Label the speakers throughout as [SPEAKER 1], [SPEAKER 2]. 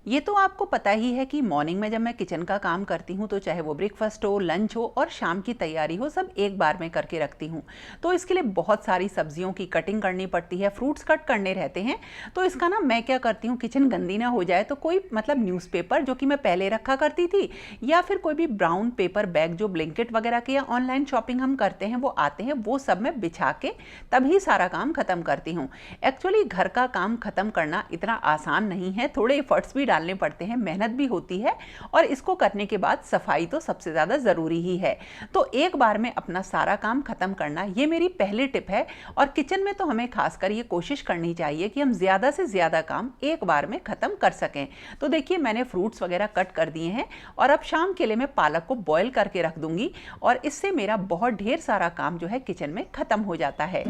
[SPEAKER 1] ये तो आपको पता ही है कि मॉर्निंग में जब मैं किचन का काम करती हूँ तो चाहे वो ब्रेकफास्ट हो, लंच हो और शाम की तैयारी हो, सब एक बार में करके रखती हूँ। तो इसके लिए बहुत सारी सब्जियों की कटिंग करनी पड़ती है, फ्रूट्स कट करने रहते हैं। तो इसका ना मैं क्या करती हूँ, किचन गंदी ना हो जाए तो कोई मतलब न्यूज़पेपर जो कि मैं पहले रखा करती थी, या फिर कोई भी ब्राउन पेपर बैग जो ब्लैंकेट वगैरह के या ऑनलाइन शॉपिंग हम करते हैं वो आते हैं, वो सब मैं बिछा के तभी सारा काम खत्म करती हूँ। एक्चुअली घर का काम खत्म करना इतना आसान नहीं है, थोड़े एफर्ट्स भी डालने पड़ते हैं, मेहनत भी होती है, और इसको करने के बाद सफाई तो सबसे ज़्यादा ज़रूरी ही है। तो एक बार में अपना सारा काम खत्म करना, ये मेरी पहली टिप है। और किचन में तो हमें खासकर ये कोशिश करनी चाहिए कि हम ज़्यादा से ज़्यादा काम एक बार में ख़त्म कर सकें। तो देखिए मैंने फ्रूट्स वगैरह कट कर दिए हैं और अब शाम के लिए मैं पालक को बॉयल करके रख दूंगी, और इससे मेरा बहुत ढेर सारा काम जो है किचन में ख़त्म हो जाता है।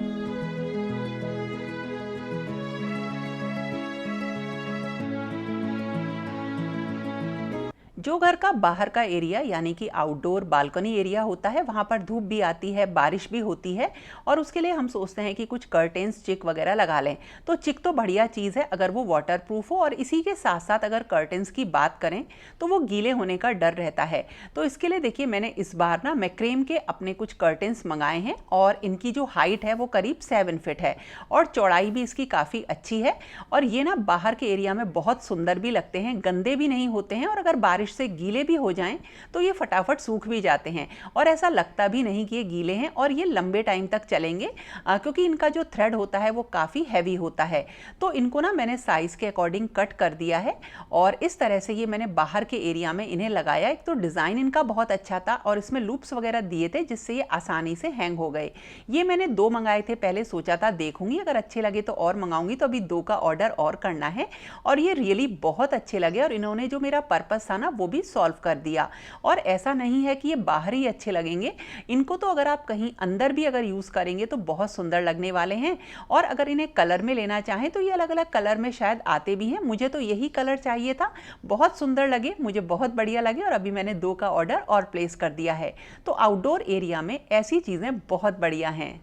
[SPEAKER 1] जो घर का बाहर का एरिया यानी कि आउटडोर बालकनी एरिया होता है, वहाँ पर धूप भी आती है, बारिश भी होती है, और उसके लिए हम सोचते हैं कि कुछ कर्टेंस, चिक वगैरह लगा लें। तो चिक तो बढ़िया चीज़ है अगर वो वाटरप्रूफ हो, और इसी के साथ साथ अगर कर्टेंस की बात करें तो वो गीले होने का डर रहता है। तो इसके लिए देखिए मैंने इस बार ना मैक्रेम के अपने कुछ कर्टेंस मंगाए हैं, और इनकी जो हाइट है वो करीब 7 फीट है, और चौड़ाई भी इसकी काफ़ी अच्छी है। और ये ना बाहर के एरिया में बहुत सुंदर भी लगते हैं, गंदे भी नहीं होते हैं, और अगर बारिश से गीले भी हो जाएं तो ये फटाफट सूख भी जाते हैं, और ऐसा लगता भी नहीं कि ये गीले हैं, और ये लंबे टाइम तक चलेंगे क्योंकि इनका जो थ्रेड होता है वो काफ़ी हैवी होता है। तो इनको ना मैंने साइज़ के अकॉर्डिंग कट कर दिया है, और इस तरह से ये मैंने बाहर के एरिया में इन्हें लगाया। एक तो डिज़ाइन इनका बहुत अच्छा था, और इसमें लूप्स वगैरह दिए थे जिससे ये आसानी से हैंग हो गए। ये मैंने 2 मंगाए थे, पहले सोचा था देखूंगी अगर अच्छे लगे तो और मंगाऊंगी, तो अभी 2 का ऑर्डर और करना है, और ये रियली बहुत अच्छे लगे, और इन्होंने जो मेरा पर्पस था ना वो भी सॉल्व कर दिया। और ऐसा नहीं है कि ये बाहर ही अच्छे लगेंगे, इनको तो अगर आप कहीं अंदर भी अगर यूज़ करेंगे तो बहुत सुंदर लगने वाले हैं। और अगर इन्हें कलर में लेना चाहें तो ये अलग अलग कलर में शायद आते भी हैं, मुझे तो यही कलर चाहिए था, बहुत सुंदर लगे, मुझे बहुत बढ़िया लगे, और अभी मैंने 2 का ऑर्डर और प्लेस कर दिया है। तो आउटडोर एरिया में ऐसी चीज़ें बहुत बढ़िया हैं।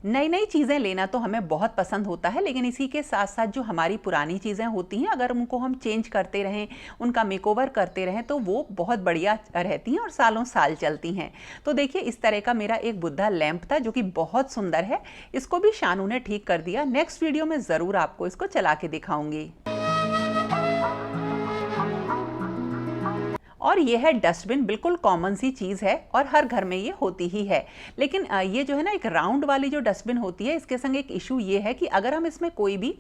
[SPEAKER 1] नई नई चीज़ें लेना तो हमें बहुत पसंद होता है, लेकिन इसी के साथ साथ जो हमारी पुरानी चीज़ें होती हैं अगर उनको हम चेंज करते रहें, उनका मेकओवर करते रहें, तो वो बहुत बढ़िया रहती हैं और सालों साल चलती हैं। तो देखिए इस तरह का मेरा एक बुद्धा लैंप था जो कि बहुत सुंदर है, इसको भी शानू ने ठीक कर दिया। नेक्स्ट वीडियो में ज़रूर आपको इसको चला के दिखाऊंगी। और ये है डस्टबिन, बिल्कुल कॉमन सी चीज़ है और हर घर में ये होती ही है। लेकिन ये जो है ना एक राउंड वाली जो डस्टबिन होती है, इसके संग एक इशू ये है कि अगर हम इसमें कोई भी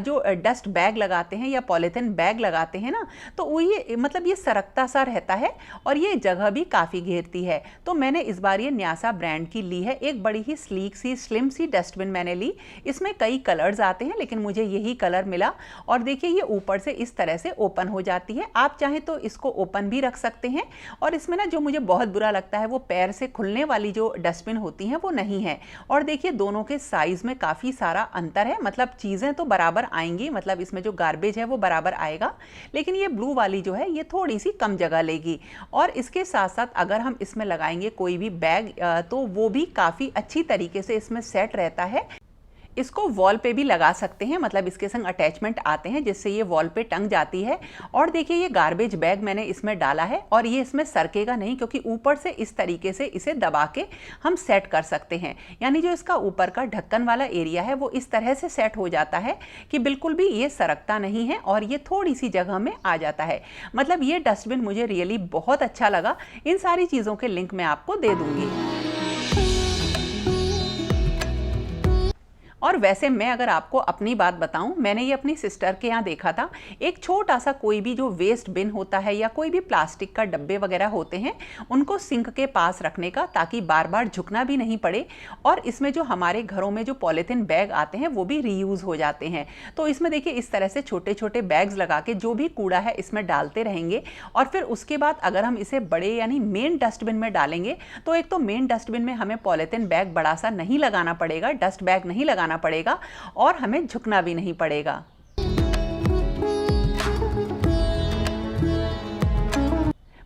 [SPEAKER 1] जो डस्ट बैग लगाते हैं या पॉलीथिन बैग लगाते हैं ना, तो वो ये मतलब ये सरकता सा रहता है और ये जगह भी काफ़ी घेरती है। तो मैंने इस बार ये न्यासा ब्रांड की ली है, एक बड़ी ही स्लीक सी स्लिम सी डस्टबिन मैंने ली। इसमें कई कलर्स आते हैं लेकिन मुझे यही कलर मिला। और देखिए ये ऊपर से इस तरह से ओपन हो जाती है, आप चाहें तो इसको ओपन भी रख सकते हैं। और इसमें ना जो मुझे बहुत बुरा लगता है वो पैर से खुलने वाली जो डस्टबिन होती हैं वो नहीं है। और देखिए दोनों के साइज में काफ़ी सारा अंतर है, मतलब चीज़ें तो बराबर आएंगी, मतलब इसमें जो गार्बेज है वो बराबर आएगा, लेकिन ये ब्लू वाली जो है ये थोड़ी सी कम जगह लेगी। और इसके साथ साथ अगर हम इसमें लगाएंगे कोई भी बैग तो वो भी काफ़ी अच्छी तरीके से इसमें सेट रहता है। इसको वॉल पे भी लगा सकते हैं, मतलब इसके संग अटैचमेंट आते हैं जिससे ये वॉल पे टंग जाती है। और देखिए ये गार्बेज बैग मैंने इसमें डाला है और ये इसमें सरकेगा नहीं, क्योंकि ऊपर से इस तरीके से इसे दबा के हम सेट कर सकते हैं। यानी जो इसका ऊपर का ढक्कन वाला एरिया है वो इस तरह से सेट हो जाता है कि बिल्कुल भी ये सरकता नहीं है और ये थोड़ी सी जगह में आ जाता है। मतलब ये डस्टबिन मुझे रियली बहुत अच्छा लगा। इन सारी चीज़ों के लिंक मैं आपको दे दूँगी। और वैसे मैं अगर आपको अपनी बात बताऊं, मैंने ये अपनी सिस्टर के यहाँ देखा था। एक छोटा सा कोई भी जो वेस्ट बिन होता है या कोई भी प्लास्टिक का डब्बे वगैरह होते हैं, उनको सिंक के पास रखने का, ताकि बार बार झुकना भी नहीं पड़े। और इसमें जो हमारे घरों में जो पॉलीथीन बैग आते हैं वो भी रीयूज हो जाते हैं। तो इसमें देखिए इस तरह से छोटे छोटे बैग्स लगा के जो भी कूड़ा है इसमें डालते रहेंगे, और फिर उसके बाद अगर हम इसे बड़े यानी मेन डस्टबिन में डालेंगे तो एक तो मेन डस्टबिन में हमें पॉलीथीन बैग बड़ा सा नहीं लगाना पड़ेगा, डस्ट बैग नहीं लगाना पड़ेगा, और हमें झुकना भी नहीं पड़ेगा।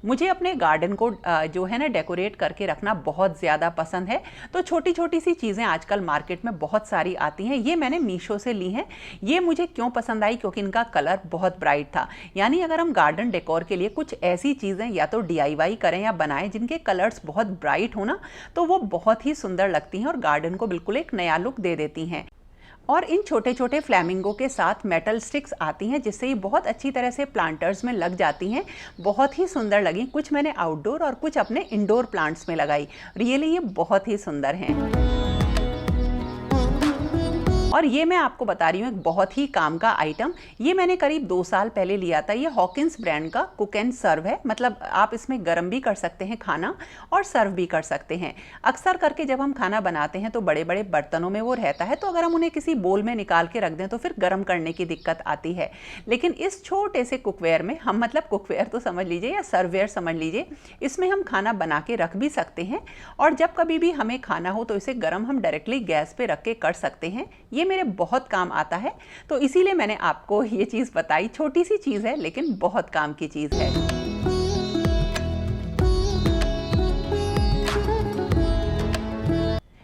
[SPEAKER 1] मुझे अपने गार्डन को जो है ना डेकोरेट करके रखना बहुत ज़्यादा पसंद है। तो छोटी छोटी सी चीज़ें आजकल मार्केट में बहुत सारी आती हैं। ये मैंने मीशो से ली हैं। ये मुझे क्यों पसंद आई, क्योंकि इनका कलर बहुत ब्राइट था। यानी अगर हम गार्डन डेकोर के लिए कुछ ऐसी चीज़ें या तो DIY करें या बनाएं जिनके कलर्स बहुत ब्राइट हो ना, तो वो बहुत ही सुंदर लगती हैं और गार्डन को बिल्कुल एक नया लुक दे देती हैं। और इन छोटे छोटे फ्लैमिंगो के साथ मेटल स्टिक्स आती हैं, जिससे ये बहुत अच्छी तरह से प्लांटर्स में लग जाती हैं। बहुत ही सुंदर लगी। कुछ मैंने आउटडोर और कुछ अपने इंडोर प्लांट्स में लगाई। रियली ये बहुत ही सुंदर हैं। और ये मैं आपको बता रही हूँ एक बहुत ही काम का आइटम। ये मैंने करीब 2 साल पहले लिया था। ये हॉकिंस ब्रांड का कुक एंड सर्व है। मतलब आप इसमें गर्म भी कर सकते हैं खाना और सर्व भी कर सकते हैं। अक्सर करके जब हम खाना बनाते हैं तो बड़े बड़े बर्तनों में वो रहता है, तो अगर हम उन्हें किसी बोल में निकाल के रख दें तो फिर गर्म करने की दिक्कत आती है। लेकिन इस छोटे से कुकवेयर में हम, मतलब कुकवेयर तो समझ लीजिए या सर्ववेयर समझ लीजिए, इसमें हम खाना बना के रख भी सकते हैं, और जब कभी भी हमें खाना हो तो इसे गर्म हम डायरेक्टली गैस पे रख के कर सकते हैं। ये मेरे बहुत काम आता है, तो इसीलिए मैंने आपको ये चीज़ बताई। छोटी सी चीज़ है लेकिन बहुत काम की चीज़ है।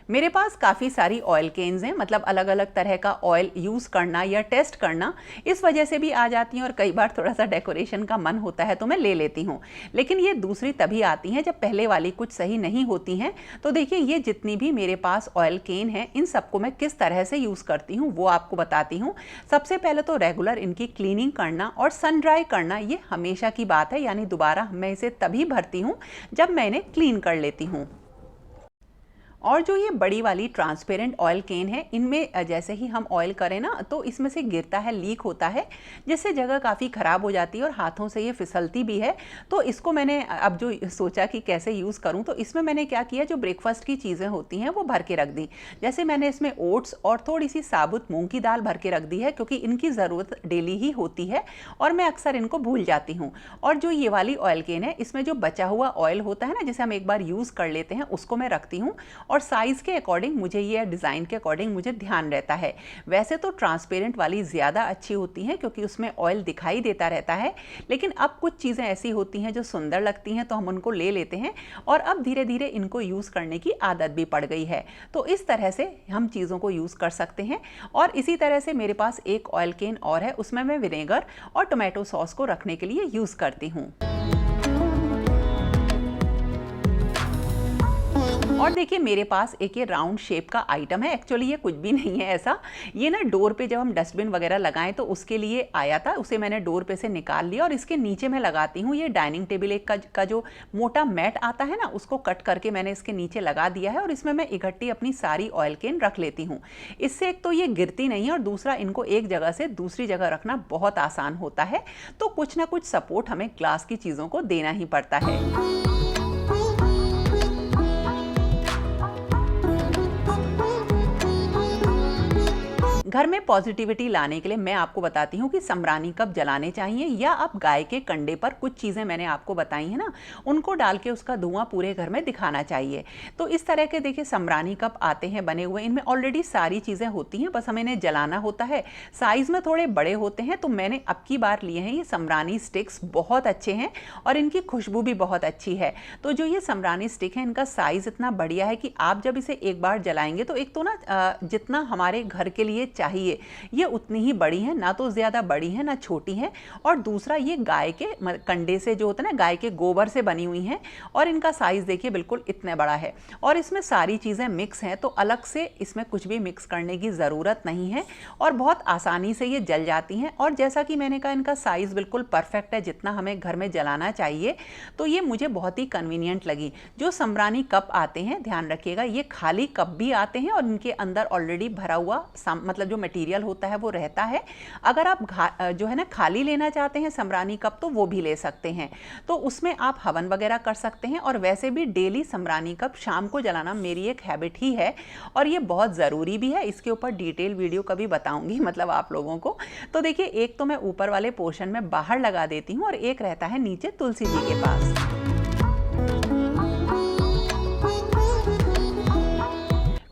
[SPEAKER 1] मेरे पास काफ़ी सारी ऑयल केन्स हैं, मतलब अलग अलग तरह का ऑयल यूज़ करना या टेस्ट करना इस वजह से भी आ जाती हैं, और कई बार थोड़ा सा डेकोरेशन का मन होता है तो मैं ले लेती हूँ। लेकिन ये दूसरी तभी आती हैं जब पहले वाली कुछ सही नहीं होती हैं। तो देखिए ये जितनी भी मेरे पास ऑयल केन है, इन सबको मैं किस तरह से यूज़ करती हूँ वो आपको बताती हूँ। सबसे पहले तो रेगुलर इनकी क्लीनिंग करना और सन ड्राई करना, ये हमेशा की बात है। यानी दोबारा मैं इसे तभी भरती हूँ जब मैं इन्हें क्लीन कर लेती हूँ। और जो ये बड़ी वाली ट्रांसपेरेंट ऑयल केन है, इनमें जैसे ही हम ऑयल करें ना तो इसमें से गिरता है, लीक होता है, जिससे जगह काफ़ी ख़राब हो जाती है और हाथों से ये फिसलती भी है। तो इसको मैंने अब जो सोचा कि कैसे यूज़ करूं, तो इसमें मैंने क्या किया, जो ब्रेकफास्ट की चीज़ें होती हैं वो भर के रख दी। जैसे मैंने इसमें ओट्स और थोड़ी सी साबुत मूँग की दाल भर के रख दी है, क्योंकि इनकी ज़रूरत डेली ही होती है और मैं अक्सर इनको भूल जाती हूँ। और जो ये वाली ऑयल केन है, इसमें जो बचा हुआ ऑयल होता है ना, जिसे हम एक बार यूज़ कर लेते हैं, उसको मैं रखती हूँ। और साइज़ के अकॉर्डिंग मुझे ये, डिज़ाइन के अकॉर्डिंग मुझे ध्यान रहता है। वैसे तो ट्रांसपेरेंट वाली ज़्यादा अच्छी होती हैं क्योंकि उसमें ऑयल दिखाई देता रहता है, लेकिन अब कुछ चीज़ें ऐसी होती हैं जो सुंदर लगती हैं तो हम उनको ले लेते हैं, और अब धीरे धीरे इनको यूज़ करने की आदत भी पड़ गई है। तो इस तरह से हम चीज़ों को यूज़ कर सकते हैं। और इसी तरह से मेरे पास एक ऑयल केन और है, उसमें मैं विनेगर और टोमेटो सॉस को रखने के लिए यूज़ करती हूँ। और देखिए मेरे पास एक ये राउंड शेप का आइटम है। एक्चुअली ये कुछ भी नहीं है ऐसा, ये ना डोर पे जब हम डस्टबिन वगैरह लगाएं तो उसके लिए आया था, उसे मैंने डोर पे से निकाल लिया और इसके नीचे मैं लगाती हूँ ये डाइनिंग टेबल का जो मोटा मैट आता है ना, उसको कट करके मैंने इसके नीचे लगा दिया है, और इसमें मैं इकट्ठी अपनी सारी ऑयल केन रख लेती हूँ। इससे एक तो ये गिरती नहीं है और दूसरा इनको एक जगह से दूसरी जगह रखना बहुत आसान होता है। तो कुछ ना कुछ सपोर्ट हमें ग्लास की चीज़ों को देना ही पड़ता है। घर में पॉजिटिविटी लाने के लिए मैं आपको बताती हूँ कि समरानी कब जलाने चाहिए, या आप गाय के कंडे पर कुछ चीज़ें मैंने आपको बताई हैं ना, उनको डाल के उसका धुआं पूरे घर में दिखाना चाहिए। तो इस तरह के देखिए समरानी कप आते हैं बने हुए, इनमें ऑलरेडी सारी चीज़ें होती हैं, बस हमें इन्हें जलाना होता है। साइज़ में थोड़े बड़े होते हैं, तो मैंने अब की बार लिए हैं ये समरानी स्टिक्स। बहुत अच्छे हैं और इनकी खुशबू भी बहुत अच्छी है। तो जो ये समरानी स्टिक है, इनका साइज़ इतना बढ़िया है कि आप जब इसे एक बार जलाएंगे तो एक तो ना जितना हमारे घर के लिए चाहिए ये उतनी ही बड़ी हैं, ना तो ज़्यादा बड़ी हैं ना छोटी हैं। और दूसरा ये गाय के कंडे से जो होता है ना, गाय के गोबर से बनी हुई हैं और इनका साइज़ देखिए बिल्कुल इतना बड़ा है। और इसमें सारी चीज़ें मिक्स हैं तो अलग से इसमें कुछ भी मिक्स करने की ज़रूरत नहीं है और बहुत आसानी से ये जल जाती हैं। और जैसा कि मैंने कहा इनका साइज़ बिल्कुल परफेक्ट है जितना हमें घर में जलाना चाहिए, तो ये मुझे बहुत ही कन्वीनियंट लगी। जो समरानी कप आते हैं, ध्यान रखिएगा ये खाली कप भी आते हैं और इनके अंदर ऑलरेडी भरा हुआ मतलब जो मटेरियल होता है वो रहता है। अगर आप जो है ना खाली लेना चाहते हैं समरानी कप तो वो भी ले सकते हैं, तो उसमें आप हवन वगैरह कर सकते हैं। और वैसे भी डेली समरानी कप शाम को जलाना मेरी एक हैबिट ही है और ये बहुत ज़रूरी भी है। इसके ऊपर डिटेल वीडियो कभी बताऊंगी मतलब आप लोगों को। तो देखिए एक तो मैं ऊपर वाले पोर्शन में बाहर लगा देती हूँ और एक रहता है नीचे तुलसी जी के पास।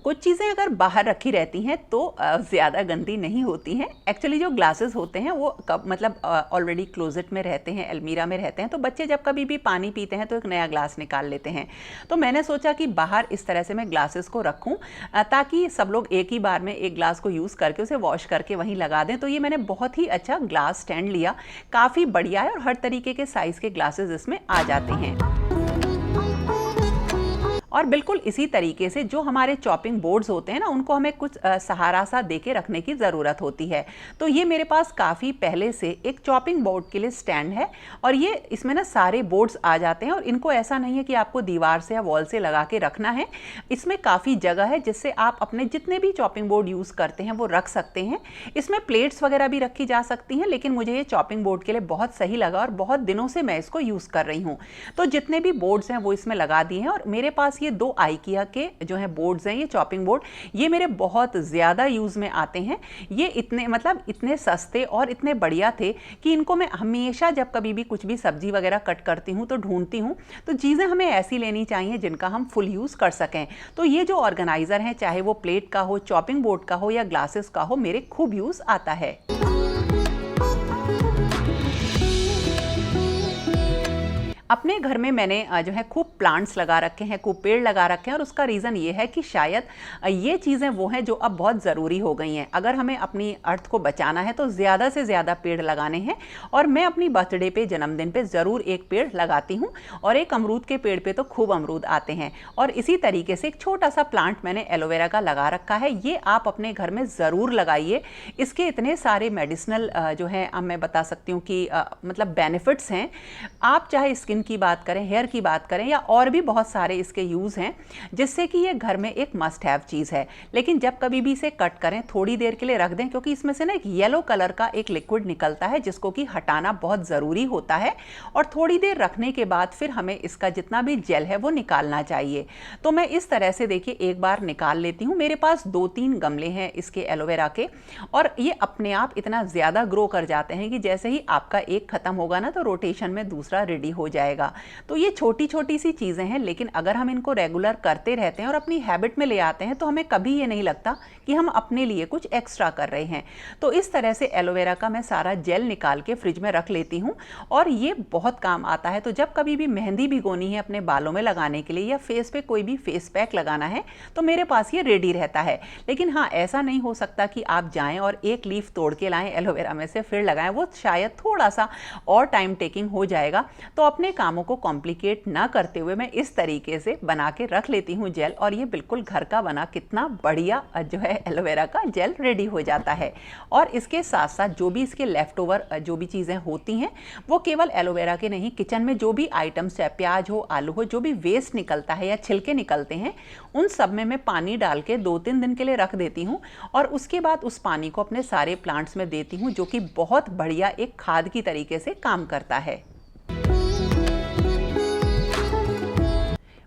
[SPEAKER 1] कुछ चीज़ें अगर बाहर रखी रहती हैं तो ज़्यादा गंदी नहीं होती हैं। एक्चुअली जो ग्लासेस होते हैं वो कब मतलब ऑलरेडी क्लोजेट में रहते हैं, अलमीरा में रहते हैं, तो बच्चे जब कभी भी पानी पीते हैं तो एक नया ग्लास निकाल लेते हैं। तो मैंने सोचा कि बाहर इस तरह से मैं ग्लासेस को रखूं ताकि सब लोग एक ही बार में एक ग्लास को यूज़ करके उसे वॉश करके वहीं लगा दें। तो ये मैंने बहुत ही अच्छा ग्लास स्टैंड लिया, काफ़ी बढ़िया है और हर तरीके के साइज़ के ग्लासेस इसमें आ जाते हैं। और बिल्कुल इसी तरीके से जो हमारे चॉपिंग बोर्ड्स होते हैं ना, उनको हमें कुछ सहारा सा दे के रखने की ज़रूरत होती है। तो ये मेरे पास काफ़ी पहले से एक चॉपिंग बोर्ड के लिए स्टैंड है और ये इसमें ना सारे बोर्ड्स आ जाते हैं और इनको ऐसा नहीं है कि आपको दीवार से या वॉल से लगा के रखना है। इसमें काफ़ी जगह है जिससे आप अपने जितने भी चॉपिंग बोर्ड यूज़ करते हैं वो रख सकते हैं। इसमें प्लेट्स वगैरह भी रखी जा सकती हैं, लेकिन मुझे ये चॉपिंग बोर्ड के लिए बहुत सही लगा और बहुत दिनों से मैं इसको यूज़ कर रही हूँ। तो जितने भी बोर्ड्स हैं वो इसमें लगा दिए हैं और मेरे पास ये 2 आइकिया के जो है बोर्ड्स हैं, ये चॉपिंग बोर्ड, ये मेरे बहुत ज़्यादा यूज़ में आते हैं। ये इतने सस्ते और इतने बढ़िया थे कि इनको मैं हमेशा जब कभी भी कुछ भी सब्जी वगैरह कट करती हूँ तो ढूंढती हूँ। तो चीज़ें हमें ऐसी लेनी चाहिए जिनका हम फुल यूज़ कर सकें। तो ये जो ऑर्गेनाइज़र है, चाहे वो प्लेट का हो, चॉपिंग बोर्ड का हो या ग्लासेस का हो, मेरे खूब यूज़ आता है। अपने घर में मैंने जो है खूब प्लांट्स लगा रखे हैं, खूब पेड़ लगा रखे हैं और उसका रीज़न ये है कि शायद ये चीज़ें वो हैं जो अब बहुत ज़रूरी हो गई हैं। अगर हमें अपनी अर्थ को बचाना है तो ज़्यादा से ज़्यादा पेड़ लगाने हैं और मैं अपनी बर्थडे पे, जन्मदिन पे ज़रूर एक पेड़ लगाती हूँ और एक अमरूद के पेड़ पे तो खूब अमरूद आते हैं। और इसी तरीके से एक छोटा सा प्लांट मैंने एलोवेरा का लगा रखा है, ये आप अपने घर में ज़रूर लगाइए। इसके इतने सारे मेडिसिनल जो है अब मैं बता सकती हूँ कि मतलब बेनिफिट्स हैं। आप चाहे स्किन की बात करें, हेयर की बात करें या और भी बहुत सारे इसके यूज़ हैं, जिससे कि ये घर में एक मस्ट हैव चीज़ है। लेकिन जब कभी भी इसे कट करें थोड़ी देर के लिए रख दें, क्योंकि इसमें से ना एक येलो कलर का एक लिक्विड निकलता है जिसको कि हटाना बहुत ज़रूरी होता है और थोड़ी देर रखने के बाद फिर हमें इसका जितना भी जेल है वो निकालना चाहिए। तो मैं इस तरह से देखिए एक बार निकाल लेती हूँ। मेरे पास 2-3 गमले हैं इसके एलोवेरा के और ये अपने आप इतना ज़्यादा ग्रो कर जाते हैं कि जैसे ही आपका एक ख़त्म होगा ना तो रोटेशन में दूसरा रेडी हो जाएगा। तो ये छोटी छोटी सी चीज़ें हैं, लेकिन अगर हम इनको रेगुलर करते रहते हैं और अपनी हैबिट में ले आते हैं तो हमें कभी ये नहीं लगता कि हम अपने लिए कुछ एक्स्ट्रा कर रहे हैं। तो इस तरह से एलोवेरा का मैं सारा जेल निकाल के फ्रिज में रख लेती हूँ और ये बहुत काम आता है। तो जब कभी भी मेहंदी भिगोनी है अपने बालों में लगाने के लिए या फेस पे कोई भी फेस पैक लगाना है तो मेरे पास ये रेडी रहता है। लेकिन हाँ, ऐसा नहीं हो सकता कि आप जाएं और एक लीफ तोड़ के लाएं एलोवेरा में से फिर लगाएं, वो शायद थोड़ा सा और टाइम टेकिंग हो जाएगा। तो अपने कामों को कॉम्प्लिकेट ना करते हुए मैं इस तरीके से बना के रख लेती हूँ जेल और ये बिल्कुल घर का बना कितना बढ़िया जो है एलोवेरा का जेल रेडी हो जाता है। और इसके साथ साथ जो भी इसके लेफ्ट ओवर जो भी चीज़ें होती हैं वो केवल एलोवेरा के नहीं, किचन में जो भी आइटम्स है, प्याज हो, आलू हो, जो भी वेस्ट निकलता है या छिलके निकलते हैं, उन सब में मैं पानी डाल के 2-3 दिन के लिए रख देती हूँ और उसके बाद उस पानी को अपने सारे प्लांट्स में देती हूँ, जो कि बहुत बढ़िया एक खाद की तरीके से काम करता है।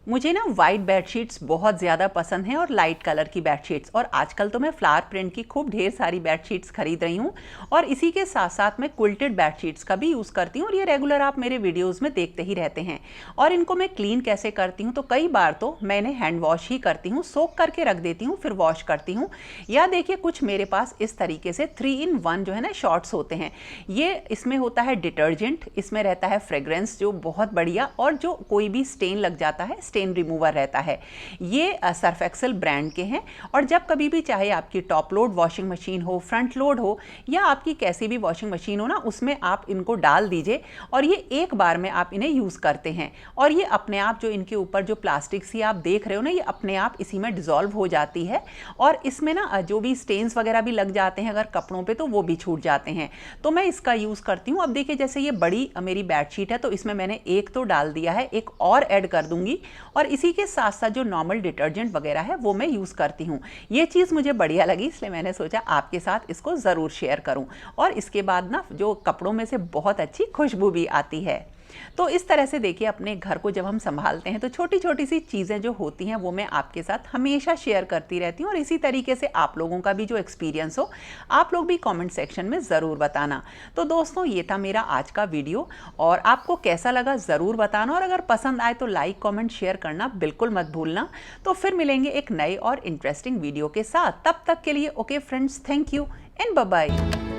[SPEAKER 1] मुझे ना वाइट बेडशीट्स बहुत ज़्यादा पसंद हैं और लाइट कलर की बेडशीट्स, और आजकल तो मैं फ्लावर प्रिंट की खूब ढेर सारी बेडशीट्स खरीद रही हूँ और इसी के साथ साथ मैं क्विल्टेड बेडशीट्स का भी यूज़ करती हूँ और ये रेगुलर आप मेरे वीडियोस में देखते ही रहते हैं। और इनको मैं क्लीन कैसे करती हूँ, तो कई बार तो मैंने हैंड वॉश ही करती हूँ, सोक करके रख देती हूँ फिर वॉश करती हूँ। या देखिए कुछ मेरे पास इस तरीके से 3-in-1 जो है ना शॉर्ट्स होते हैं। ये इसमें होता है डिटर्जेंट, इसमें रहता है फ्रेग्रेंस जो बहुत बढ़िया, और जो कोई भी स्टेन लग जाता है, स्टेन स्टेन रिमूवर रहता है। ये सर्फ एक्सेल ब्रांड के हैं और जब कभी भी चाहे आपकी टॉप लोड वॉशिंग मशीन हो, फ्रंट लोड हो या आपकी कैसी भी वॉशिंग मशीन हो ना, उसमें आप इनको डाल दीजिए और ये एक बार में आप इन्हें यूज़ करते हैं और ये अपने आप जो इनके ऊपर जो प्लास्टिक सी आप देख रहे हो ना, ये अपने आप इसी में डिज़ोल्व हो जाती है और इसमें ना जो भी स्टेन्स वगैरह भी लग जाते हैं अगर कपड़ों पे, तो वो भी छूट जाते हैं। तो मैं इसका यूज़ करती हूँ। अब देखिए जैसे ये बड़ी मेरी बेडशीट है तो इसमें मैंने एक तो डाल दिया है, एक और ऐड कर दूंगी और इसी के साथ साथ जो नॉर्मल डिटर्जेंट वगैरह है वो मैं यूज़ करती हूँ। ये चीज़ मुझे बढ़िया लगी इसलिए मैंने सोचा आपके साथ इसको ज़रूर शेयर करूँ। और इसके बाद ना जो कपड़ों में से बहुत अच्छी खुशबू भी आती है। तो इस तरह से देखिए अपने घर को जब हम संभालते हैं तो छोटी छोटी सी चीज़ें जो होती हैं वो मैं आपके साथ हमेशा शेयर करती रहती हूँ और इसी तरीके से आप लोगों का भी जो एक्सपीरियंस हो आप लोग भी कमेंट सेक्शन में ज़रूर बताना। तो दोस्तों ये था मेरा आज का वीडियो और आपको कैसा लगा ज़रूर बताना और अगर पसंद आए तो लाइक कमेंट शेयर करना बिल्कुल मत भूलना। तो फिर मिलेंगे एक नए और इंटरेस्टिंग वीडियो के साथ। तब तक के लिए okay friends, thank you and bye bye.